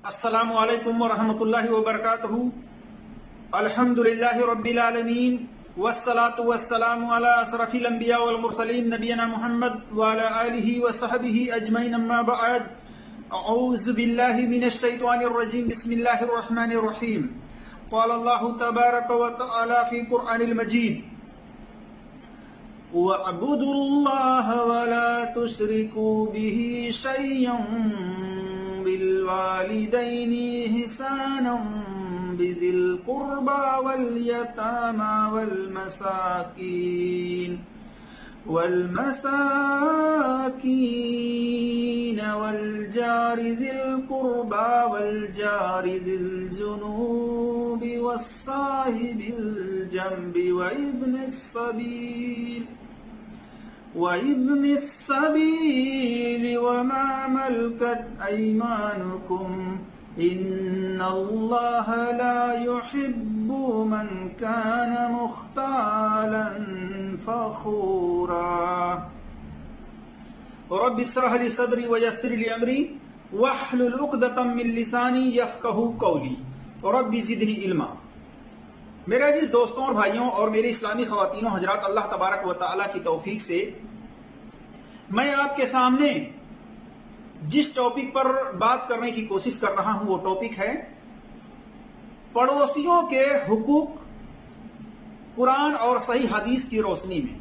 السلام علیکم ورحمۃ اللہ وبرکاتہ۔ الحمدللہ رب العالمین والصلاة والسلام علی اشرف الانبیاء والمرسلین نبینا محمد وعلی آلہ وصحبہ اجمعین، اما بعد۔ اعوذ باللہ من الشیطان الرجیم، بسم اللہ الرحمن الرحیم۔ قال اللہ تبارک وتعالی فی قرآن المجید: وَاعْبُدُوا اللَّهَ وَلَا تُشْرِكُوا بِهِ شَيْئًا بِالْوَالِدَيْنِ إِحْسَانًا بِذِي الْقُرْبَى وَالْيَتَامَى وَالْمَسَاكِينَ وَالْجَارِ ذِي الْقُرْبَى وَالْجَارِ ذِي الْجُنُوبِ وَالصَّاحِبِ الْجَنبِ وَابْنِ السَّبِيلِ وَمَا مَلَكَتْ أَيْمَانُكُمْ إِنَّ اللَّهَ لَا يُحِبُّ مَنْ كَانَ مُخْتَالًا فَخُورًا۔ رَبِّ اشْرَحْ لِي صَدْرِي وَيَسِّرْ لِي أَمْرِي وَاحْلُلْ عُقْدَةً مِّن لِّسَانِي يَفْقَهُوا قَوْلِي رَبِّ زِدْنِی عِلْمًا۔ میرے عزیز دوستوں اور بھائیوں اور میرے اسلامی خواتین و حضرات، اللہ تبارک و تعالیٰ کی توفیق سے میں آپ کے سامنے جس ٹاپک پر بات کرنے کی کوشش کر رہا ہوں وہ ٹاپک ہے پڑوسیوں کے حقوق قرآن اور صحیح حدیث کی روشنی میں۔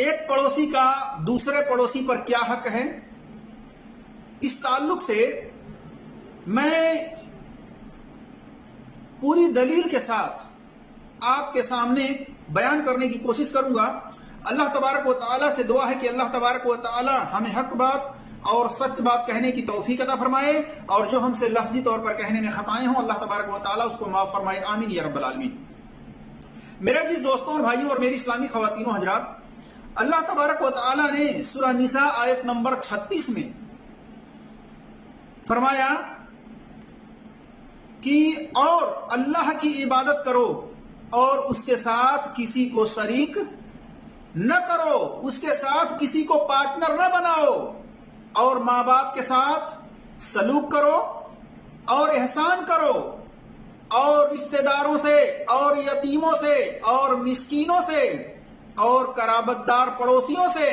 ایک پڑوسی کا دوسرے پڑوسی پر کیا حق ہے، اس تعلق سے میں پوری دلیل کے ساتھ آپ کے سامنے بیان کرنے کی کوشش کروں گا۔ اللہ تبارک و تعالیٰ سے دعا ہے کہ اللہ تبارک و تعالیٰ ہمیں حق بات اور سچ بات کہنے کی توفیق عطا فرمائے، اور جو ہم سے لفظی طور پر کہنے میں خطائیں ہوں اللہ تبارک و تعالیٰ اس کو معاف فرمائے، آمین یا رب العالمین۔ میرے عزیز دوستوں اور بھائیوں اور میری اسلامی خواتین و حضرات، اللہ تبارک و تعالیٰ نے سورہ نساء آیت نمبر 36 میں فرمایا کہ اور اللہ کی عبادت کرو اور اس کے ساتھ کسی کو شریک نہ کرو، اس کے ساتھ کسی کو پارٹنر نہ بناؤ، اور ماں باپ کے ساتھ سلوک کرو اور احسان کرو، اور رشتہ داروں سے اور یتیموں سے اور مسکینوں سے اور قرابت دار پڑوسیوں سے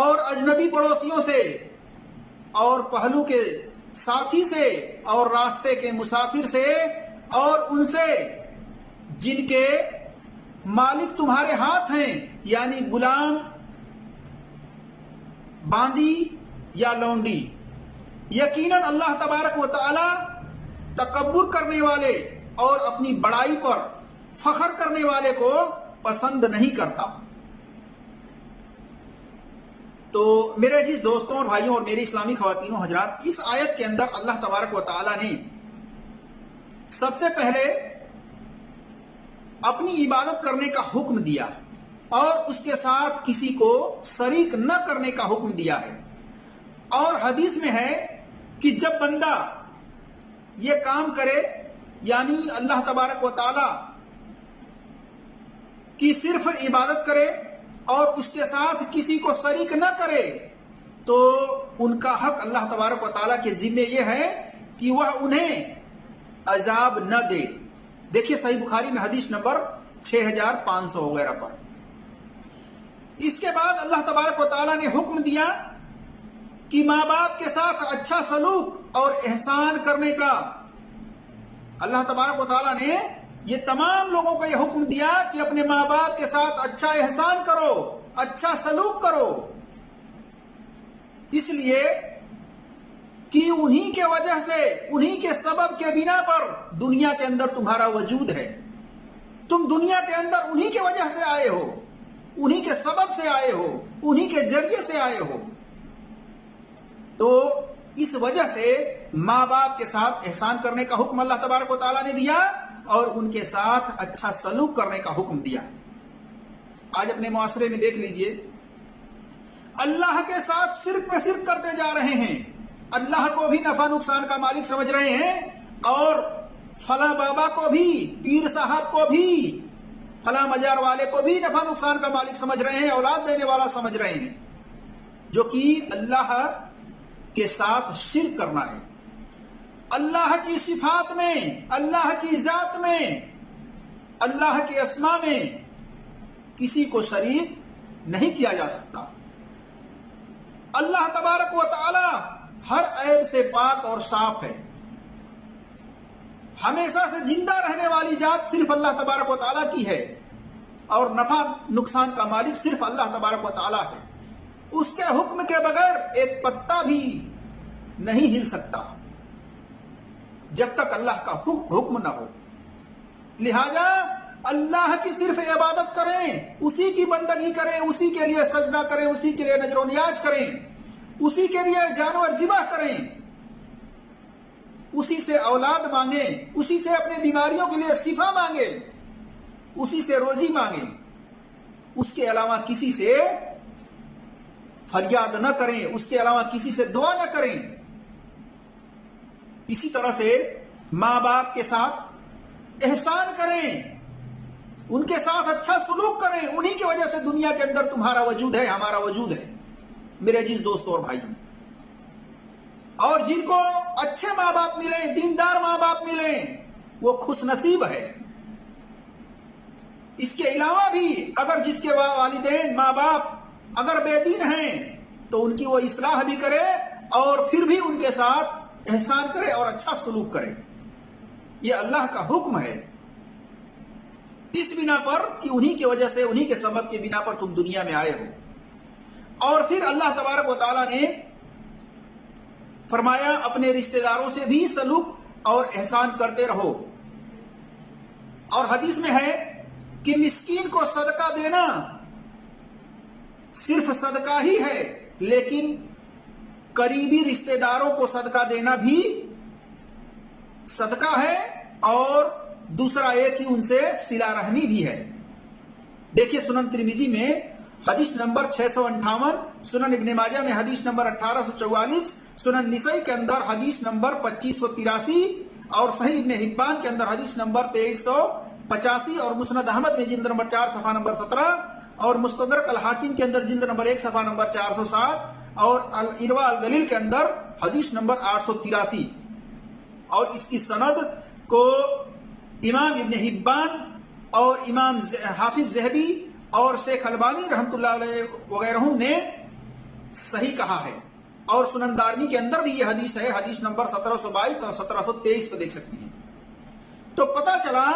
اور اجنبی پڑوسیوں سے اور پہلو کے ساتھی سے اور راستے کے مسافر سے اور ان سے جن کے مالک تمہارے ہاتھ ہیں، یعنی غلام، باندی یا لونڈی۔ یقیناً اللہ تبارک و تعالی تکبر کرنے والے اور اپنی بڑائی پر فخر کرنے والے کو پسند نہیں کرتا۔ تو میرے عزیز دوستوں اور بھائیوں اور میری اسلامی خواتین و حضرات، اس آیت کے اندر اللہ تبارک و تعالی نے سب سے پہلے اپنی عبادت کرنے کا حکم دیا اور اس کے ساتھ کسی کو شریک نہ کرنے کا حکم دیا ہے۔ اور حدیث میں ہے کہ جب بندہ یہ کام کرے، یعنی اللہ تبارک و تعالی کی صرف عبادت کرے اور اس کے ساتھ کسی کو شریک نہ کرے، تو ان کا حق اللہ تبارک و تعالیٰ کے ذمے یہ ہے کہ وہ انہیں عذاب نہ دے۔ دیکھیے صحیح بخاری میں حدیث نمبر 6500 وغیرہ پر۔ اس کے بعد اللہ تبارک و تعالیٰ نے حکم دیا کہ ماں باپ کے ساتھ اچھا سلوک اور احسان کرنے کا۔ اللہ تبارک و تعالیٰ نے یہ تمام لوگوں کو یہ حکم دیا کہ اپنے ماں باپ کے ساتھ اچھا احسان کرو، اچھا سلوک کرو، اس لیے کہ انہی کے وجہ سے، انہی کے سبب کے بنا پر دنیا کے اندر تمہارا وجود ہے۔ تم دنیا کے اندر انہی کے وجہ سے آئے ہو، انہی کے سبب سے آئے ہو، انہی کے ذریعے سے آئے ہو۔ تو اس وجہ سے ماں باپ کے ساتھ احسان کرنے کا حکم اللہ تبارک و تعالیٰ نے دیا اور ان کے ساتھ اچھا سلوک کرنے کا حکم دیا۔ آج اپنے معاشرے میں دیکھ لیجئے، اللہ کے ساتھ شرک پہ شرک کرتے جا رہے ہیں، اللہ کو بھی نفع نقصان کا مالک سمجھ رہے ہیں، اور فلاں بابا کو بھی، پیر صاحب کو بھی، فلاں مزار والے کو بھی نفع نقصان کا مالک سمجھ رہے ہیں، اولاد دینے والا سمجھ رہے ہیں، جو کہ اللہ کے ساتھ شرک کرنا ہے. اللہ کی صفات میں، اللہ کی ذات میں، اللہ کے اسماء میں کسی کو شریک نہیں کیا جا سکتا. اللہ تبارک و تعالی ہر عیب سے پاک اور صاف ہے. ہمیشہ سے زندہ رہنے والی ذات صرف اللہ تبارک و تعالی کی ہے، اور نفع نقصان کا مالک صرف اللہ تبارک و تعالی ہے. اس کے حکم کے بغیر ایک پتا بھی نہیں ہل سکتا جب تک اللہ کا حکم نہ ہو. لہذا اللہ کی صرف عبادت کریں، اسی کی بندگی کریں، اسی کے لیے سجدہ کریں، اسی کے لیے نذر و نیاز کریں، اسی کے لیے جانور ذبح کریں، اسی سے اولاد مانگیں، اسی سے اپنے بیماریوں کے لیے شفا مانگیں، اسی سے روزی مانگیں. اس کے علاوہ کسی سے فریاد نہ کریں، اس کے علاوہ کسی سے دعا نہ کریں. اسی طرح سے ماں باپ کے ساتھ احسان کریں، ان کے ساتھ اچھا سلوک کریں. انہی کی وجہ سے دنیا کے اندر تمہارا وجود ہے، ہمارا وجود ہے میرے عزیز دوستوں اور بھائیوں. اور جن کو اچھے ماں باپ ملیں، دیندار ماں باپ ملیں، وہ خوش نصیب ہے. اس کے علاوہ بھی اگر جس کے والدین ماں باپ اگر بے دین ہیں تو ان کی وہ اصلاح بھی کرے اور پھر بھی ان کے ساتھ احسان کرے اور اچھا سلوک کرے. یہ اللہ کا حکم ہے. اس بنا پر کہ انہی کی وجہ سے، انہی کے سبب کے بنا پر تم دنیا میں آئے ہو. اور پھر اللہ تبارک و تعالیٰ نے فرمایا اپنے رشتہ داروں سے بھی سلوک اور احسان کرتے رہو. اور حدیث میں ہے کہ مسکین کو صدقہ دینا صرف صدقہ ہی ہے، لیکن قریبی رشتہ داروں کو صدقہ دینا بھی صدقہ ہے، اور دوسرا یہ کہ ان سے صلہ رحمی بھی ہے. دیکھیے سنن ترمذی میں حدیث نمبر 658، سنن ابن ماجہ میں حدیث نمبر 1844، سنن نسائی کے اندر حدیث نمبر 2583، اور صحیح ابن حبان کے اندر حدیث نمبر 2385، اور مسند احمد میں جلد نمبر 4 صفحہ نمبر 17، اور مستدرک الحاکم کے اندر جلد نمبر 1 صفحہ نمبر 407، اور الارواء الغلیل کے اندر حدیث نمبر 883. اور اس کی سند کو امام ابن حبان اور امام حافظ ذہبی اور شیخ البانی رحمۃ اللہ علیہ وغیرہ نے صحیح کہا ہے. اور سنن دارمی کے اندر بھی یہ حدیث ہے، حدیث نمبر 1722 اور 1723 پہ دیکھ سکتے ہیں. تو پتہ چلا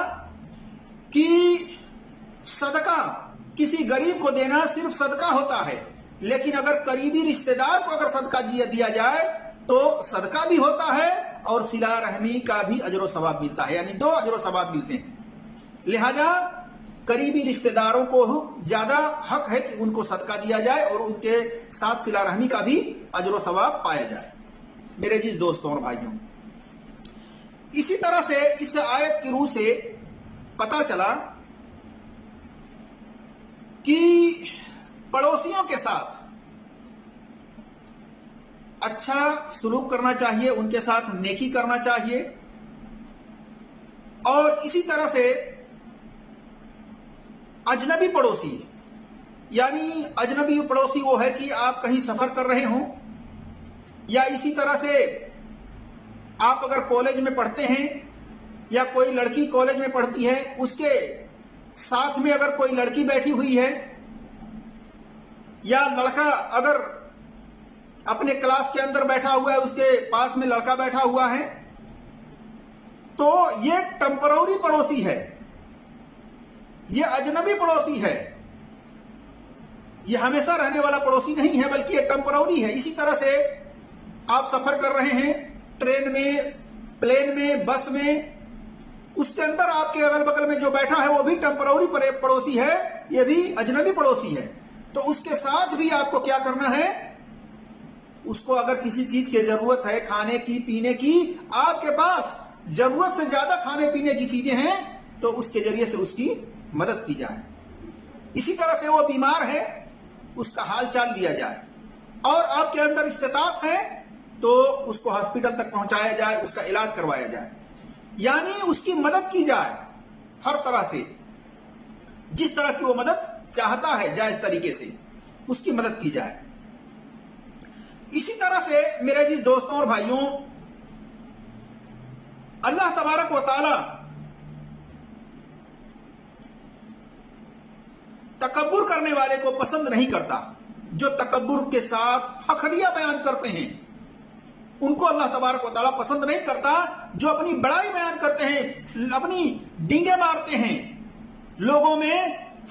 کہ صدقہ کسی غریب کو دینا صرف صدقہ ہوتا ہے، لیکن اگر قریبی رشتہ دار کو اگر صدقہ دیا جائے تو صدقہ بھی ہوتا ہے اور صلہ رحمی کا بھی اجر و ثواب ملتا ہے، یعنی 2 اجر و ثواب ملتے ہیں. لہذا قریبی رشتہ داروں کو زیادہ حق ہے کہ ان کو صدقہ دیا جائے اور ان کے ساتھ صلہ رحمی کا بھی اجر و ثواب پایا جائے. میرے عزیز دوستوں اور بھائیوں، اسی طرح سے اس آیت کی روح سے پتہ چلا کہ پڑوسیوں کے ساتھ اچھا سلوک کرنا چاہیے، ان کے ساتھ نیکی کرنا چاہیے. اور اسی طرح سے اجنبی پڑوسی، یعنی اجنبی پڑوسی وہ ہے کہ آپ کہیں سفر کر رہے ہوں، یا اسی طرح سے آپ اگر کالج میں پڑھتے ہیں یا کوئی لڑکی کالج میں پڑھتی ہے، اس کے ساتھ میں اگر کوئی لڑکی بیٹھی ہوئی ہے، یا لڑکا اگر اپنے کلاس کے اندر بیٹھا ہوا ہے، اس کے پاس میں لڑکا بیٹھا ہوا ہے، تو یہ ٹیمپروری پڑوسی ہے، یہ اجنبی پڑوسی ہے، یہ ہمیشہ رہنے والا پڑوسی نہیں ہے بلکہ یہ ٹیمپروری ہے. اسی طرح سے آپ سفر کر رہے ہیں ٹرین میں، پلین میں، بس میں، اس کے اندر آپ کے اگل بغل میں جو بیٹھا ہے وہ بھی ٹیمپروری پڑوسی ہے، یہ بھی اجنبی پڑوسی ہے. تو اس کے ساتھ بھی آپ کو کیا کرنا ہے، اس کو اگر کسی چیز کی ضرورت ہے، کھانے کی، پینے کی، آپ کے پاس ضرورت سے زیادہ کھانے پینے کی چیزیں ہیں تو اس کے ذریعے سے اس کی مدد کی جائے. اسی طرح سے وہ بیمار ہے، اس کا حال چال لیا جائے، اور آپ کے اندر استطاعت ہے تو اس کو ہاسپٹل تک پہنچایا جائے، اس کا علاج کروایا جائے، یعنی اس کی مدد کی جائے ہر طرح سے، جس طرح کی وہ مدد چاہتا ہے جائز طریقے سے اس کی مدد کی جائے. اسی طرح سے میرے عزیز دوستوں اور بھائیوں، اللہ تبارک و تعالی تکبر کرنے والے کو پسند نہیں کرتا۔ جو تکبر کے ساتھ فخریہ بیان کرتے ہیں ان کو اللہ تبارک و تعالیٰ پسند نہیں کرتا۔ جو اپنی بڑائی بیان کرتے ہیں، اپنی ڈینگے مارتے ہیں، لوگوں میں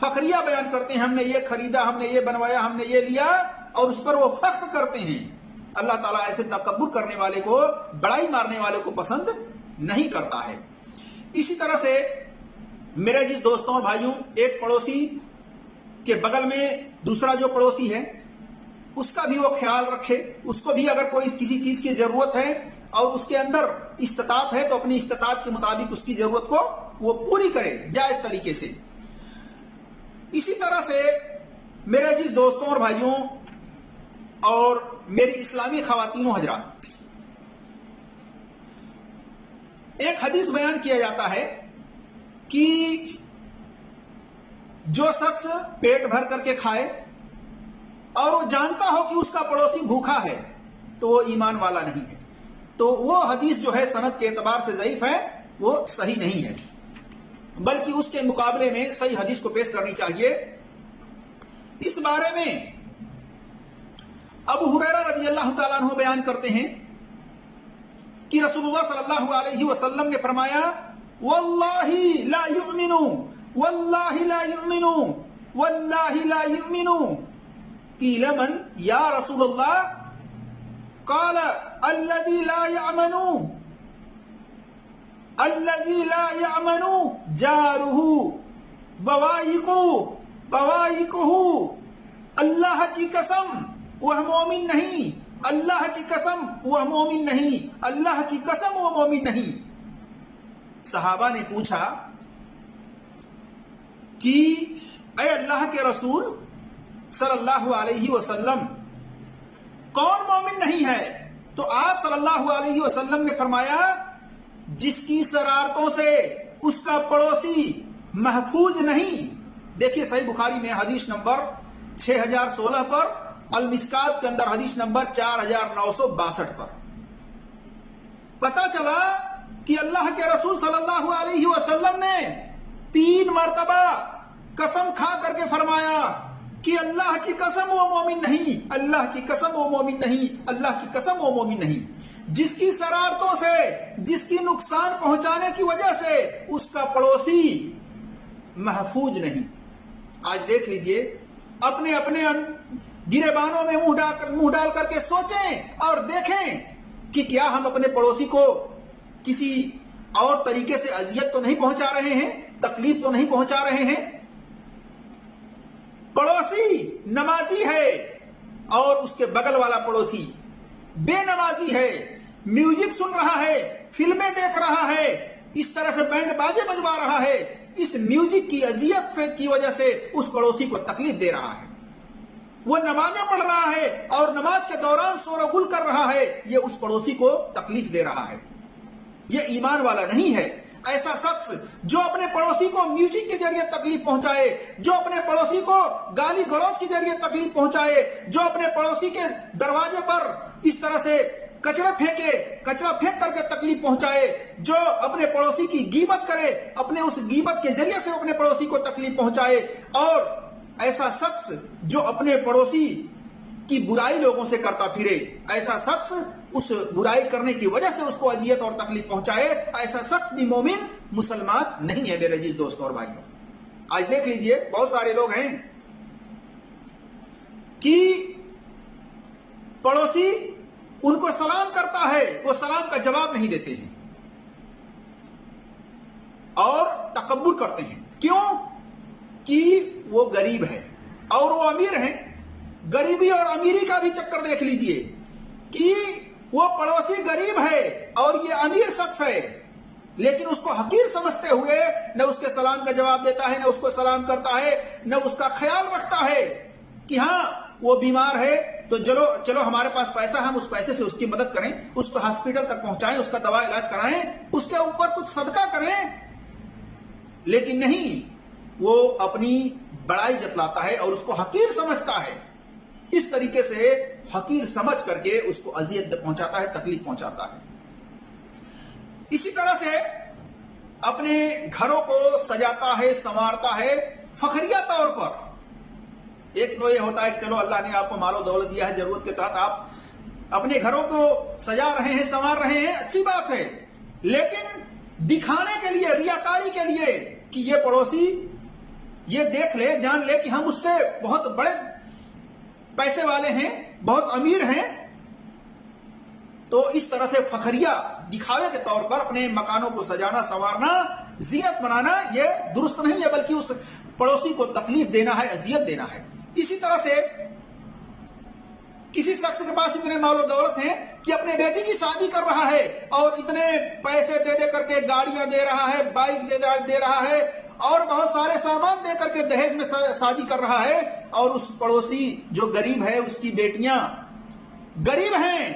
فخریہ بیان کرتے ہیں، ہم نے یہ خریدا، ہم نے یہ بنوایا، ہم نے یہ لیا، اور اس پر وہ فخر کرتے ہیں، اللہ تعالیٰ ایسے تکبر کرنے والے کو، بڑائی مارنے والے کو پسند نہیں کرتا ہے۔ اسی طرح سے میرے جس دوستوں اور بھائیوں، ایک پڑوسی کے بغل میں دوسرا جو پڑوسی ہے اس کا بھی وہ خیال رکھے، اس کو بھی اگر کوئی کسی چیز کی ضرورت ہے اور اس کے اندر استطاعت ہے تو اپنی استطاعت کے مطابق اس کی ضرورت کو وہ پوری کرے جائز طریقے سے۔ اسی طرح سے میرے عزیز دوستوں اور بھائیوں اور میری اسلامی خواتین و حضرات، ایک حدیث بیان کیا جاتا ہے کہ جو شخص پیٹ بھر کر کے کھائے اور وہ جانتا ہو کہ اس کا پڑوسی بھوکا ہے تو وہ ایمان والا نہیں ہے۔ تو وہ حدیث جو ہے سند کے اعتبار سے ضعیف ہے، وہ صحیح نہیں ہے، بلکہ اس کے مقابلے میں صحیح حدیث کو پیش کرنی چاہیے۔ اس بارے میں ابو ہریرہ رضی اللہ تعالیٰ عنہ بیان کرتے ہیں کہ رسول اللہ صلی اللہ علیہ وسلم نے فرمایا، واللہ لا یؤمن، واللہ لا یؤمن، واللہ لا یؤمن، قیل من یا رسول اللہ، قال الذی لا یأمن، الذی لا یأمن جارہ بوائقہ، اللہ کی قسم وہ مومن نہیں، اللہ کی قسم وہ مومن نہیں، اللہ کی قسم وہ مومن نہیں۔ صحابہ نے پوچھا کہ اے اللہ کے رسول صلی اللہ علیہ وسلم، کون مومن نہیں ہے؟ تو آپ صلی اللہ علیہ وسلم نے فرمایا، جس کی شرارتوں سے اس کا پڑوسی محفوظ نہیں۔ دیکھیے صحیح بخاری میں حدیث نمبر 6016 پر، المسکات کے اندر حدیث نمبر 4962 پر پتہ چلا کہ اللہ کے رسول صلی اللہ علیہ وسلم نے 3 مرتبہ قسم کھا کر کے فرمایا کہ اللہ کی قسم وہ مومن نہیں، اللہ کی قسم وہ مومن نہیں، اللہ کی قسم وہ مومن نہیں، جس کی شرارتوں سے، جس کی نقصان پہنچانے کی وجہ سے اس کا پڑوسی محفوظ نہیں۔ آج دیکھ لیجئے، اپنے اپنے گریبانوں میں منہ ڈال کر کے سوچیں اور دیکھیں کہ کیا ہم اپنے پڑوسی کو کسی اور طریقے سے اذیت تو نہیں پہنچا رہے ہیں، تکلیف تو نہیں پہنچا رہے ہیں۔ پڑوسی نمازی ہے اور اس کے بغل والا پڑوسی بے نمازی ہے، میوزک سن رہا ہے، فلمیں دیکھ رہا ہے، اس طرح سے بینڈ باجے بجوا رہا ہے، اس میوزک کی اذیت کی وجہ سے اس پڑوسی کو تکلیف دے رہا ہے۔ وہ نمازیں پڑھ رہا ہے اور نماز کے دوران شور و گل کر رہا ہے، یہ اس پڑوسی کو تکلیف دے رہا ہے، یہ ایمان والا نہیں ہے۔ ایسا شخص جو اپنے پڑوسی کو میوزک کے ذریعے تکلیف پہنچائے، جو اپنے پڑوسی کو گالی گلوچ کے ذریعے تکلیف پہنچائے، جو اپنے پڑوسی کے دروازے پر اس طرح سے کچرا پھینک کر کے تکلیف پہنچائے، جو اپنے پڑوسی کی غیبت کرے، اپنے اس غیبت کے ذریعے سے اپنے پڑوسی کو تکلیف پہنچائے، اور ایسا شخص جو اپنے پڑوسی کی برائی لوگوں سے کرتا پھرے، ایسا شخص اس برائی کرنے کی وجہ سے اس کو اذیت اور تکلیف پہنچائے، ایسا شخص بھی مومن مسلمان نہیں ہے۔ میرے عزیز دوستوں اور بھائیوں، آج دیکھ لیجئے بہت سارے لوگ ہیں کہ پڑوسی ان کو سلام کرتا ہے، وہ سلام کا جواب نہیں دیتے ہیں اور تکبر کرتے ہیں۔ کیوں؟ کہ وہ غریب ہے اور وہ امیر ہے۔ غریبی اور امیری کا بھی چکر دیکھ لیجئے کہ وہ پڑوسی غریب ہے اور یہ امیر شخص ہے، لیکن اس کو حقیر سمجھتے ہوئے نہ اس کے سلام کا جواب دیتا ہے، نہ اس کو سلام کرتا ہے، نہ اس کا خیال رکھتا ہے کہ ہاں وہ بیمار ہے تو چلو ہمارے پاس پیسہ، ہم اس پیسے سے اس کی مدد کریں، اس کو ہاسپٹل تک پہنچائیں، اس کا دوا علاج کرائیں، اس کے اوپر کچھ صدقہ کریں۔ لیکن نہیں، وہ اپنی بڑائی جتلاتا ہے اور اس کو حقیر سمجھتا ہے۔ اس طریقے سے حقیر سمجھ کر کے اس کو اذیت پہنچاتا ہے، تکلیف پہنچاتا ہے۔ اسی طرح سے اپنے گھروں کو سجاتا ہے، سنوارتا ہے فخریہ طور پر۔ ایک تو یہ ہوتا ہے کہ چلو اللہ نے آپ کو مال و دولت دیا ہے، ضرورت کے تحت آپ اپنے گھروں کو سجا رہے ہیں، سنوار رہے ہیں، اچھی بات ہے، لیکن دکھانے کے لیے، ریاکاری کے لیے کہ یہ پڑوسی یہ دیکھ لے، جان لے کہ ہم اس سے بہت بڑے پیسے والے ہیں، بہت امیر ہیں، تو اس طرح سے فخریہ دکھاوے کے طور پر اپنے مکانوں کو سجانا، سنوارنا، زینت بنانا یہ درست نہیں ہے، بلکہ اس پڑوسی کو تکلیف دینا ہے، اذیت دینا ہے۔ اسی طرح سے کسی شخص کے پاس اتنے مال و دولت ہیں کہ اپنے بیٹی کی شادی کر رہا ہے اور اتنے پیسے دے کر کے گاڑیاں دے رہا ہے، بائک دے رہا ہے اور بہت سارے سامان دے کر کے دہیج میں شادی کر رہا ہے، اور اس پڑوسی جو غریب ہے، اس کی بیٹیاں غریب ہیں،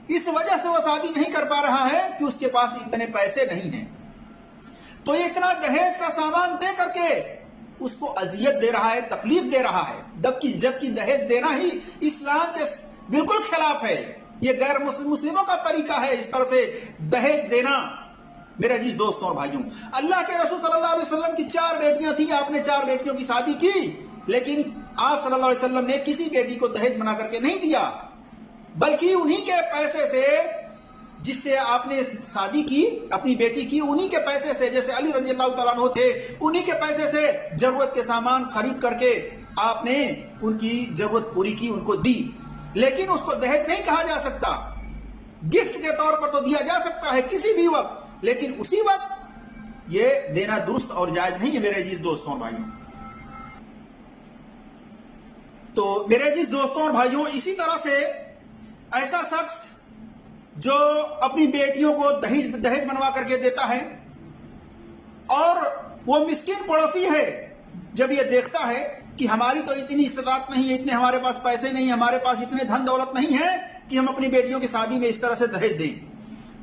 اس وجہ سے وہ شادی نہیں کر پا رہا ہے کہ اس کے پاس اتنے پیسے نہیں ہیں، تو یہ اتنا دہیج کا سامان دے کر کے اس کو اذیت دے رہا ہے، تکلیف دے رہا ہے، جبکہ دہیج دینا ہی اسلام کے بالکل خلاف ہے، یہ غیر مسلموں کا طریقہ ہے اس طرح سے دہیج دینا۔ میرے عزیز دوستوں اور بھائیوں، اللہ کے رسول صلی اللہ علیہ وسلم کی 4 بیٹیاں تھیں، آپ نے 4 بیٹیوں کی شادی کی، لیکن آپ صلی اللہ علیہ وسلم نے کسی بیٹی کو دہیج بنا کر کے نہیں دیا، بلکہ انہی کے پیسے سے جس سے آپ نے شادی کی، اپنی بیٹی کی، انہی کے پیسے سے، جیسے علی رضی اللہ تعالیٰ عنہ تھے، انہی کے پیسے سے ضرورت کے سامان خرید کر کے آپ نے ان کی ضرورت پوری کی، ان کو دی، لیکن اس کو دہیج نہیں کہا جا سکتا۔ گفٹ کے طور پر تو دیا جا سکتا ہے کسی بھی وقت، لیکن اسی وقت یہ دینا درست اور جائز نہیں ہے میرے عزیز دوستوں اور بھائیوں۔ تو میرے عزیز دوستوں اور بھائیوں، اسی طرح سے ایسا شخص جو اپنی بیٹیوں کو دہیج بنوا کر کے دیتا ہے اور وہ مسکین پڑوسی ہے، جب یہ دیکھتا ہے کہ ہماری تو اتنی استطاعت نہیں ہے، اتنے ہمارے پاس پیسے نہیں، ہمارے پاس اتنے دھن دولت نہیں ہے کہ ہم اپنی بیٹیوں کی شادی میں اس طرح سے دہیج دیں،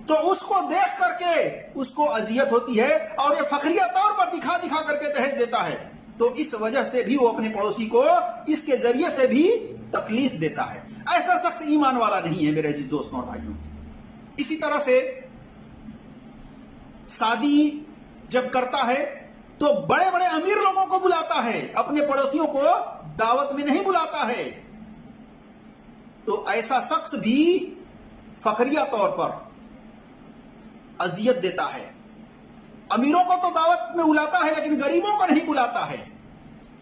تو اس کو دیکھ کر کے اس کو اذیت ہوتی ہے اور یہ فخریہ طور پر دکھا کر کے دہیج دیتا ہے، تو اس وجہ سے بھی وہ اپنے پڑوسی کو اس کے ذریعے سے بھی تکلیف دیتا ہے۔ ایسا شخص ایمان والا نہیں ہے میرے عزیز دوستوں اور بھائیوں۔ اسی طرح سے شادی جب کرتا ہے تو بڑے بڑے امیر لوگوں کو بلاتا ہے، اپنے پڑوسیوں کو دعوت میں نہیں بلاتا ہے، تو ایسا شخص بھی فخریہ طور پر اذیت دیتا ہے۔ امیروں کو تو دعوت میں بلاتا ہے لیکن غریبوں کو نہیں بلاتا ہے۔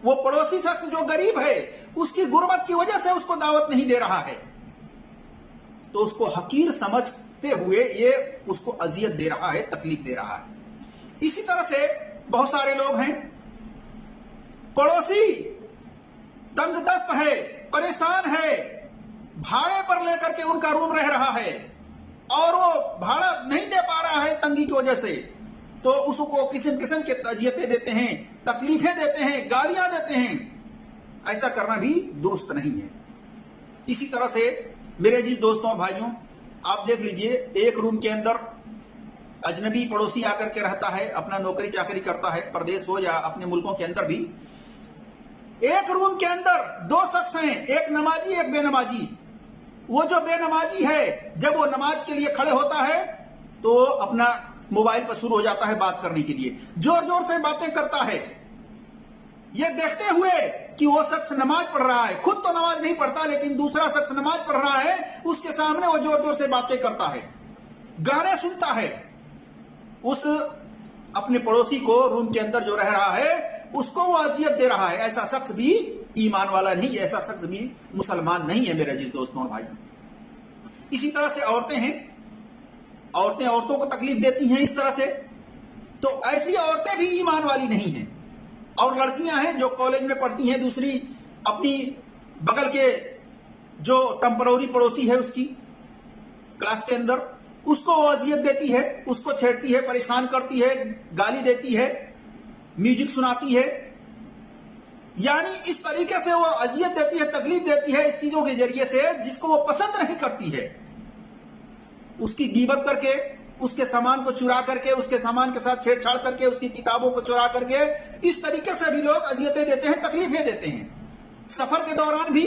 وہ پڑوسی شخص جو غریب ہے، اس کی غربت کی وجہ سے اس کو دعوت نہیں دے رہا ہے، تو اس کو حقیر سمجھتے ہوئے یہ اس کو اذیت دے رہا ہے، تکلیف دے رہا ہے۔ اسی طرح سے بہت سارے لوگ ہیں، پڑوسی تنگ دست ہے، پریشان ہے، بھاڑے پر لے کر کے ان کا روم رہ رہا ہے اور وہ بھاڑا نہیں دے پا رہا ہے تنگی کی وجہ سے، تو اس کو قسم کے اذیتیں دیتے ہیں، تکلیفیں دیتے ہیں، گالیاں دیتے ہیں۔ ایسا کرنا بھی درست نہیں ہے۔ اسی طرح سے میرے عزیز دوستوں اور بھائیوں، آپ دیکھ لیجئے، ایک روم کے اندر اجنبی پڑوسی آ کر کے رہتا ہے، اپنا نوکری چاکری کرتا ہے، پردیس ہو یا اپنے ملکوں کے اندر بھی، ایک روم کے اندر 2 شخص ہیں، ایک نمازی ایک بے نمازی۔ وہ جو بے نمازی ہے جب وہ نماز کے لیے کھڑے ہوتا ہے تو اپنا موبائل پر شروع ہو جاتا ہے بات کرنے کے لیے، زور زور سے باتیں کرتا ہے، یہ دیکھتے ہوئے کہ وہ شخص نماز پڑھ رہا ہے، خود تو نماز نہیں پڑھتا لیکن دوسرا شخص نماز پڑھ رہا ہے، اس کے سامنے وہ زور زور سے باتیں کرتا ہے، گانے سنتا ہے، اس اپنے پڑوسی کو روم کے اندر جو رہ رہا ہے اس کو وہ اذیت دے رہا ہے۔ ایسا شخص بھی ایمان والا نہیں، ایسا شخص بھی مسلمان نہیں ہے میرے عزیز دوستوں اور بھائیوں۔ اسی طرح سے عورتیں ہیں، عورتیں عورتوں کو تکلیف دیتی ہیں اس طرح سے، تو ایسی عورتیں بھی ایمان والی نہیں ہیں۔ اور لڑکیاں ہیں جو کالج میں پڑھتی ہیں، دوسری اپنی بغل کے جو ٹمپروری پڑوسی ہے اس کی کلاس کے اندر، اس کو وہ اذیت دیتی ہے، اس کو چھیڑتی ہے، پریشان کرتی ہے، گالی دیتی ہے، میوزک سناتی ہے، یعنی اس طریقے سے وہ اذیت دیتی ہے، تکلیف دیتی ہے اس چیزوں کے ذریعے سے جس کو وہ پسند نہیں کرتی ہے، اس کی غیبت کر کے، اس کے سامان کو چرا کر کے، اس کے سامان کے ساتھ چھیڑ چھاڑ کر کے، اس کی کتابوں کو چرا کر کے، اس طریقے سے بھی لوگ اذیتیں دیتے ہیں، تکلیفیں دیتے ہیں۔ سفر کے دوران بھی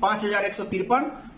5153,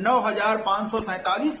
9547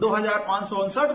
2559,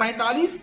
45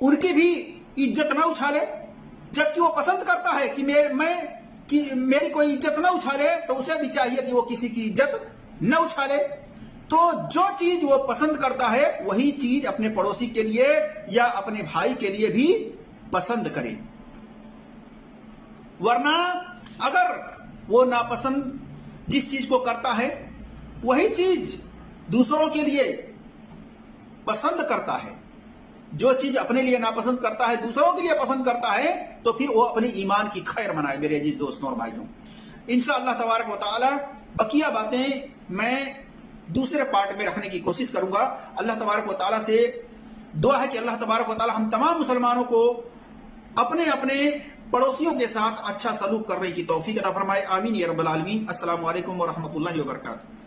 ان کی بھی عزت نہ اچھالے، جبکہ وہ پسند کرتا ہے کہ میری کوئی عزت نہ اچھالے، تو اسے بھی چاہیے کہ وہ کسی کی عزت نہ اچھالے۔ تو جو چیز وہ پسند کرتا ہے وہی چیز اپنے پڑوسی کے لیے یا اپنے بھائی کے لیے بھی پسند کرے، ورنہ اگر وہ ناپسند جس چیز کو کرتا ہے وہی چیز دوسروں کے لیے پسند کرتا ہے، جو چیز اپنے لیے ناپسند کرتا ہے دوسروں کے لیے پسند کرتا ہے، تو پھر وہ اپنی ایمان کی خیر منائے میرے عزیز دوستوں اور بھائیوں۔ انشاءاللہ تبارک و تعالی بقیہ باتیں میں دوسرے پارٹ میں رکھنے کی کوشش کروں گا۔ اللہ تبارک و تعالی سے دعا ہے کہ اللہ تبارک و تعالی ہم تمام مسلمانوں کو اپنے اپنے پڑوسیوں کے ساتھ اچھا سلوک کرنے کی توفیق عطا فرمائے، آمین یا رب العالمین۔ السلام علیکم ورحمۃ اللہ وبرکاتہ۔